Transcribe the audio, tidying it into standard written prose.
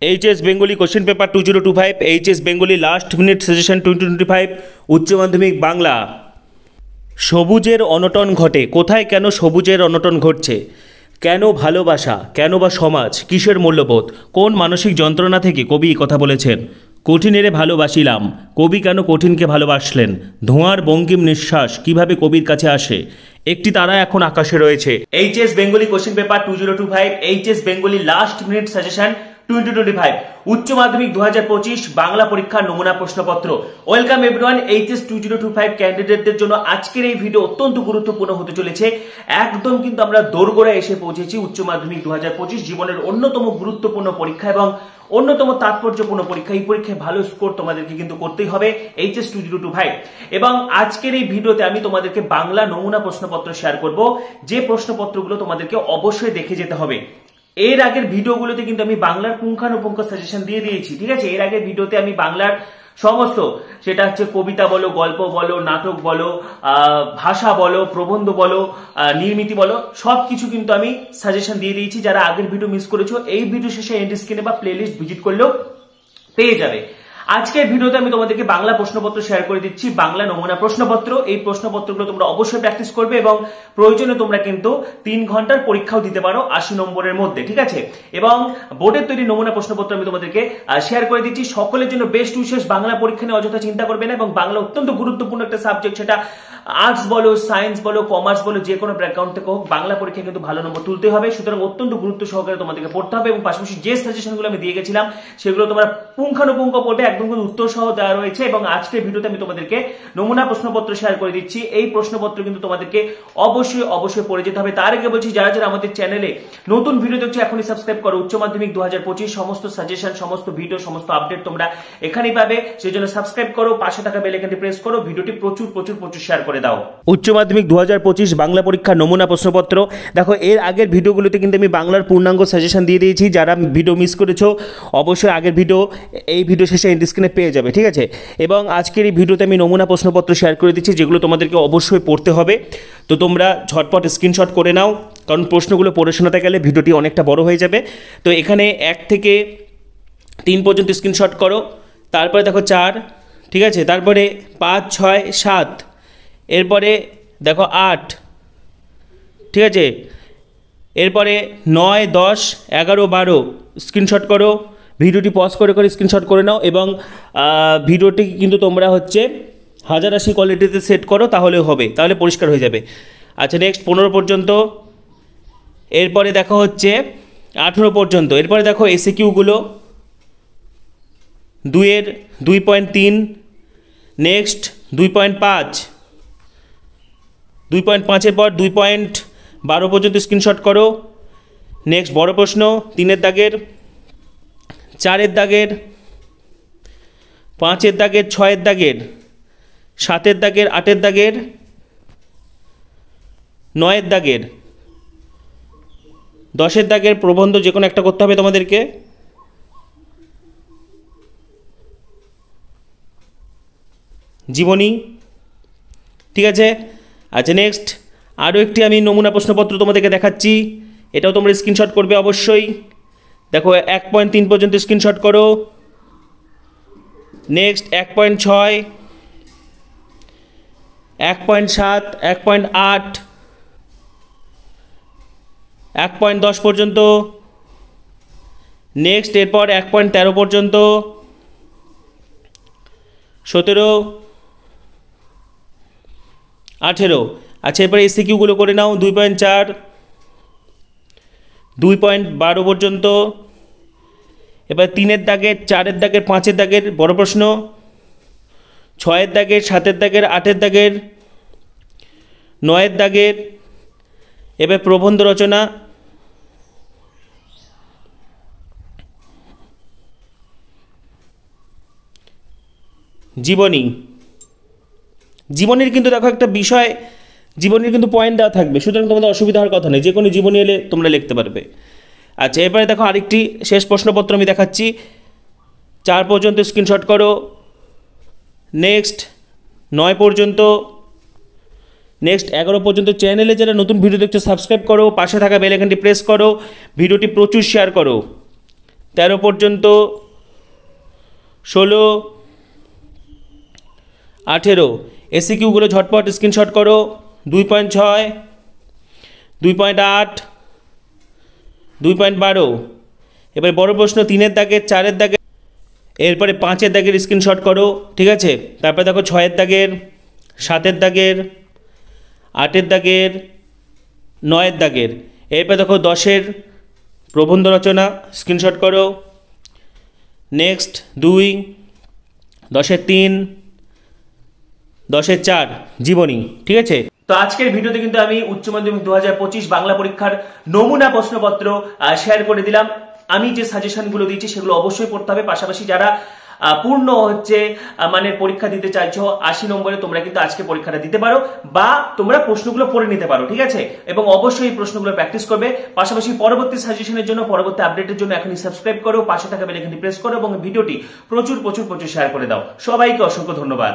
HS Bengali question paper 2025 HS Bengali last minute suggestion 2025 উচ্চ মাধ্যমিক বাংলা। সবুজের অনটন ঘটে কোথায়, কেন সবুজের অনটন ঘটছে, কেন ভালোবাসা, কেন বা সমাজ, কিসের মূল্যবোধ, কোন মানসিক যন্ত্রণা থেকে কবি কথা বলেছেন, কঠিনেরে ভালোবাসিলাম, কবি কেন কঠিনকে ভালোবাসলেন, ধোঁয়ার বঙ্কিম নিঃশ্বাস কিভাবে কবির কাছে আসে, একটি তারা এখন আকাশে রয়েছে। HS Bengali question paper 2025 HS Bengali last minute suggestion 2025 উচ্চ মাধ্যমিক 2025 বাংলা পরীক্ষার নমুনা প্রশ্নপত্র। ওয়েলকাম এভরিওয়ান, এইচএস 2025 ক্যান্ডিডেটদের জন্য আজকের এই ভিডিও অত্যন্ত গুরুত্বপূর্ণ হতে চলেছে। একদম কিন্তু আমরা দোরগোড়ায় এসে পৌঁছেছি উচ্চ মাধ্যমিক 2025 জীবনের অন্যতম গুরুত্বপূর্ণ পরীক্ষা এবং অন্যতম তাৎপর্যপূর্ণ পরীক্ষা। এই পরীক্ষায় ভালো স্কোর তোমাদেরকে কিন্তু করতেই হবে এইচএস 2025। এবং আজকের এই ভিডিওতে আমি তোমাদেরকে বাংলা নমুনা প্রশ্নপত্র শেয়ার করব, যে প্রশ্নপত্রগুলো তোমাদেরকে অবশ্যই দেখে যেতে হবে। এর আগের ভিডিওগুলোতে কিন্তু আমি বাংলার পুঙ্খানুপুঙ্খ সাজেশন দিয়ে দিয়েছি, ঠিক আছে। এর আগের ভিডিওতে আমি বাংলার সমস্ত, সেটা হচ্ছে কবিতা বলো, গল্প বলো, নাটক বলো, ভাষা বলো, প্রবন্ধ বলো, নির্মিতি বলো, সবকিছু কিন্তু আমি সাজেশন দিয়ে দিয়েছি। যারা আগের ভিডিও মিস করেছো এই ভিডিও শেষে এন্ড স্ক্রিনে বা প্লেলিস্ট ভিজিট করলেও পেয়ে যাবে। আজকের ভিডিওতে আমি তোমাদেরকে বাংলা প্রশ্নপত্র শেয়ার করে দিচ্ছি, বাংলা নমুনা প্রশ্নপত্র। এই প্রশ্নপত্রগুলো তোমরা অবশ্যই প্র্যাকটিস করবে এবং প্রয়োজনে তোমরা কিন্তু 3 ঘন্টার পরীক্ষাও দিতে পারো 80 নম্বরের মধ্যে, ঠিক আছে। এবং বোর্ডের তৈরি নমুনা প্রশ্নপত্র আমি তোমাদেরকে শেয়ার করে দিচ্ছি। সকলের জন্য বেস্ট উইশেস। বাংলা পরীক্ষা নিয়ে অযথা চিন্তা করবে না এবং বাংলা অত্যন্ত গুরুত্বপূর্ণ একটা সাবজেক্ট। সেটা আর্টস বলো, সায়েন্স বলো, কমার্স বলো, যে কোনো ব্যাকগ্রাউন্ড থেকে হোক, বাংলা পরীক্ষা কিন্তু ভালো নম্বর তুলতে হবে। সুতরাং অত্যন্ত গুরুত্ব সহকারে তোমাদেরকে পড়তে হবে এবং পাশাপাশি যে সাজেশনগুলো আমি দিয়ে গেছিলাম সেগুলো তোমরা পুঙ্খানুপুঙ্খ পড়বে, একদম কিন্তু উত্তর সহ দেওয়া রয়েছে। এবং আজকের ভিডিওতে আমি তোমাদেরকে নমুনা প্রশ্নপত্র শেয়ার করে দিচ্ছি। এই প্রশ্নপত্র কিন্তু তোমাদেরকে অবশ্যই পড়ে যেতে হবে। তার আগে বলছি, যারা যারা আমাদের চ্যানেলে নতুন ভিডিও দেখছো এখনই সাবস্ক্রাইব করো। উচ্চ মাধ্যমিক 2025 সমস্ত সাজেশন, সমস্ত ভিডিও, সমস্ত আপডেট তোমরা এখানেই পাবে। সেই জন্য সাবস্ক্রাইব করো, পাশে থাকা বেল আইকনটি প্রেস করো, ভিডিওটি প্রচুর শেয়ার করে দাও। উচ্চ মাধ্যমিক 2025 বাংলা পরীক্ষার নমুনা প্রশ্নপত্র। দেখো, এর আগের ভিডিওগুলোতে কিন্তু আমি বাংলার পূর্ণাঙ্গ সাজেশন দিয়ে দিয়েছি। যারা ভিডিও মিস করেছো অবশ্যই আগের ভিডিও এই ভিডিও শেষে এন্ড স্ক্রিনে পেয়ে যাবে, ঠিক আছে। এবং আজকের এই ভিডিওতে আমি নমুনা প্রশ্নপত্র শেয়ার করে দিচ্ছি, যেগুলো তোমাদেরকে অবশ্যই পড়তে হবে। তো তোমরা ঝটপট স্ক্রিনশট করে নাও, কারণ প্রশ্নগুলো পড়ে শোনাতে গেলে ভিডিওটি অনেকটা বড় হয়ে যাবে। তো এখানে 1 থেকে 3 পর্যন্ত স্ক্রিনশট করো। তারপরে দেখো 4, ঠিক আছে। তারপরে 5, 6, 7, এরপরে দেখো 8, ঠিক আছে। এরপরে 9, 10, 11, 12 স্ক্রিনশট করো। ভিডিওটি পজ করে স্ক্রিনশট করে নাও এবং ভিডিওটি কিন্তু তোমরা হচ্ছে 1080 কোয়ালিটিতে সেট করো, তাহলে হবে, তাহলে পরিষ্কার হয়ে যাবে। আচ্ছা, নেক্সট 15 পর্যন্ত। এরপরে দেখো হচ্ছে 18 পর্যন্ত। এরপরে দেখো এসিকিউগুলো 2-এর 2.3, নেক্সট 2.5, 2.5-এর পর 2.12 পর্যন্ত স্ক্রিনশট করো। নেক্সট বড় প্রশ্ন 3-এর দাগের, 4-এর দাগের, 5-এর দাগের, 6-এর দাগের, 7-এর দাগের, 8-এর দাগের, 9-এর দাগের, 10-এর দাগের প্রবন্ধ যে কোনো একটা করতে হবে তোমাদেরকে। জীবনী, ঠিক আছে। আচ্ছা, নেক্সট আরও একটি আমি নমুনা প্রশ্নপত্র তোমাদেরকে দেখাচ্ছি, এটাও তোমরা স্ক্রিনশট করবে অবশ্যই। দেখো 1.3 পর্যন্ত স্ক্রিনশট করো। নেক্সট 1.6, 1.7, 1.8, 1.10 পর্যন্ত। নেক্সট এরপর 1.13 পর্যন্ত, 17, 18। আচ্ছা, এরপরে এসিকিউগুলো করে নাও। 2.4, 2.12 পর্যন্ত। এবার 3-এর দাগের, 4-এর দাগের, 5-এর দাগের বড় প্রশ্ন, 6-এর দাগের, 7-এর দাগের, 8-এর দাগের, 9-এর দাগের। এবার প্রবন্ধ রচনা, জীবনী। জীবনীর কিন্তু দেখো একটা বিষয়, জীবনীর কিন্তু পয়েন্ট দেওয়া থাকবে, সুতরাং তোমাদের অসুবিধা হওয়ার কথা নেই, যে কোনো জীবনী এলে তোমরা লিখতে পারবে। আচ্ছা, এরপরে দেখো আরেকটি শেষ প্রশ্নপত্র আমি দেখাচ্ছি, 4 পর্যন্ত স্ক্রিনশট করো। নেক্সট 9 পর্যন্ত, নেক্সট 11 পর্যন্ত। চ্যানেলে যারা নতুন ভিডিও দেখছো সাবস্ক্রাইব করো, পাশে থাকা বেল আইকনটি প্রেস করো, ভিডিওটি প্রচুর শেয়ার করো। 13 পর্যন্ত, 16, 18। এসিকিউগুলো ঝটপট স্ক্রিনশট করো। 2.6, 2.8, 2.12। এবার বড় প্রশ্ন 3-এর দাগের, 4-এর দাগের, এরপরে 5-এর দাগের স্ক্রিনশট করো, ঠিক আছে। তারপরে দেখো 6-এর দাগের, 7-এর দাগের, 8-এর দাগের, 9-এর দাগের। এরপরে দেখো 10-এর প্রবন্ধ রচনা, স্ক্রিনশট করো। নেক্সট 2, 10-এর 3, 10-এর 4 জীবনী, ঠিক আছে। তো আজকের ভিডিওতে কিন্তু আমি উচ্চ মাধ্যমিক 2025 বাংলা পরীক্ষার নমুনা প্রশ্নপত্র শেয়ার করে দিলাম। আমি যে সাজেশনগুলো দিয়েছি সেগুলো অবশ্যই পড়তে হবে। পাশাপাশি যারা পূর্ণ মানের পরীক্ষা দিতে চাইছো 80 নম্বরে, তোমরা কিন্তু আজকে পরীক্ষাটা দিতে পারো, বা তোমরা প্রশ্নগুলো পড়ে নিতে পারো, ঠিক আছে। এবং অবশ্যই এই প্রশ্নগুলো প্র্যাকটিস করবে। পাশাপাশি পরবর্তী সাজেশনের জন্য, পরবর্তী আপডেটের জন্য এখনই সাবস্ক্রাইব করো, পাশে থাকা বেল আইকনটি প্রেস করো এবং ভিডিওটি প্রচুর শেয়ার করে দাও। সবাইকে অসংখ্য ধন্যবাদ।